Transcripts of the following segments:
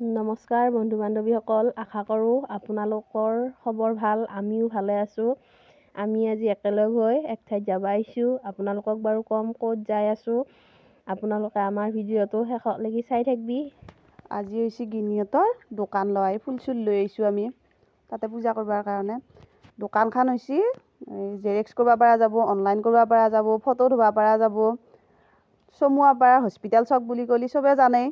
নমস্কাৰ বন্ধু বান্ধৱীসকল, আশা কৰোঁ আপোনালোকৰ খবৰ ভাল। আমিও ভালে আছোঁ। আমি আজি একেলগ হৈ এক ঠাইত যাব আহিছোঁ। আপোনালোকক বাৰু ক'ম ক'ত যাই আছোঁ। আপোনালোকে আমাৰ ভিডিঅ'টো শেষলৈকে চাই থাকিবি। আজি হৈছে গিনিহঁতৰ দোকান লয় ফুল চুল লৈ আহিছোঁ আমি তাতে পূজা কৰিবৰ কাৰণে। দোকানখন হৈছে জেৰেক্স কৰিব পৰা যাব, অনলাইন কৰিব পৰা যাব, ফটো ধুব পৰা যাব। চমুৱাপাৰা হস্পিটেল চক বুলি ক'লি চবে জানেই।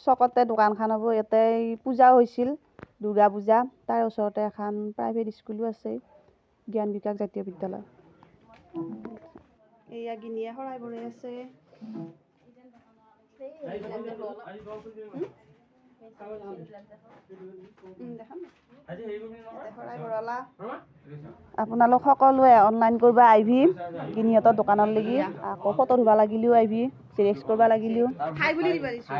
চকতে দোকানখন হ'ব। ইয়াতে পূজাও হৈছিল, দুৰ্গা পূজা। তাৰ ওচৰতে এখন প্ৰাইভেট স্কুলো আছে, জ্ঞান বিকাশ জাতীয় বিদ্যালয়। এয়া গিনিয়ে শৰাই বৰাই আছে। আপোনালোক সকলোৱে অনলাইন কৰিব আহিবি গিনিহঁতৰ দোকানৰ লাগি। আকৌ ফটো ধুব লাগিলেও আহিবি, জেৰেক্স কৰিব লাগিলেও হাই বুলি দিবা দিছো।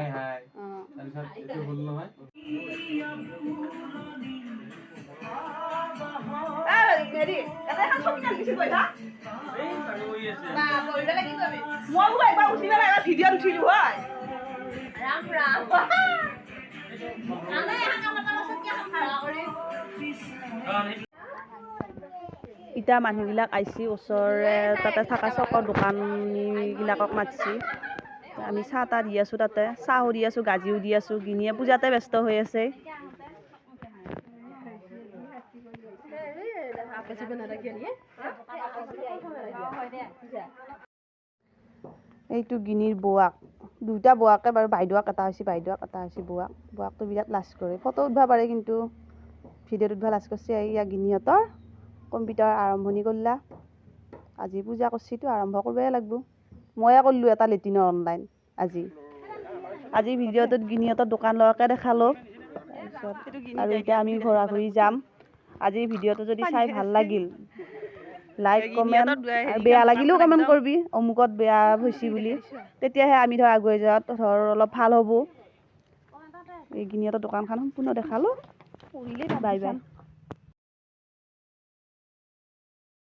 এতিয়া মানুহবিলাক আহিছে ওচৰৰে তাতে থকা চকৰ দোকানীবিলাকক মাতিছি। আমি চাহ তাহ দি আছোঁ, তাতে চাহো দি আছোঁ, গাজিও দি আছোঁ। গিনিয়ে পূজাতে ব্যস্ত হৈ আছে। এইটো গিনিৰ বোৱাক, দুটা বোৱাকে বাৰু, বাইদেউক এটা হৈছে বোৱাকটো বিৰাট লাজ কৰে। ফটো উঠিব পাৰে কিন্তু ভিডিঅ'ত উঠিব লাজ কৰিছে। এয়া গিনিহঁতৰ কম্পিউটাৰ আৰম্ভণি কৰিলা। আজি পূজা কৰিছিতো, আৰম্ভ কৰিবই লাগিব। ময়ে কৰিলোঁ এটা লেটিনৰ অনলাইন আজি ভিডিঅ'টোত গিনিহঁতৰ দোকান লোৱাকে দেখালোঁ। তাৰপিছত আৰু এতিয়া আমি ঘূৰা ঘূৰি যাম। আজি ভিডিঅ'টো যদি চাই ভাল লাগিল, লাইক কমেণ্ট, আৰু বেয়া লাগিলেও কমেণ্ট কৰিবি অমুকত বেয়া হৈছে বুলি। তেতিয়াহে আমি ধৰ আগুৱাই যোৱাত ধৰ অলপ ভাল হ'ব। এই গিনিহঁতৰ দোকানখন সম্পূৰ্ণ দেখালোঁ। Bye bye.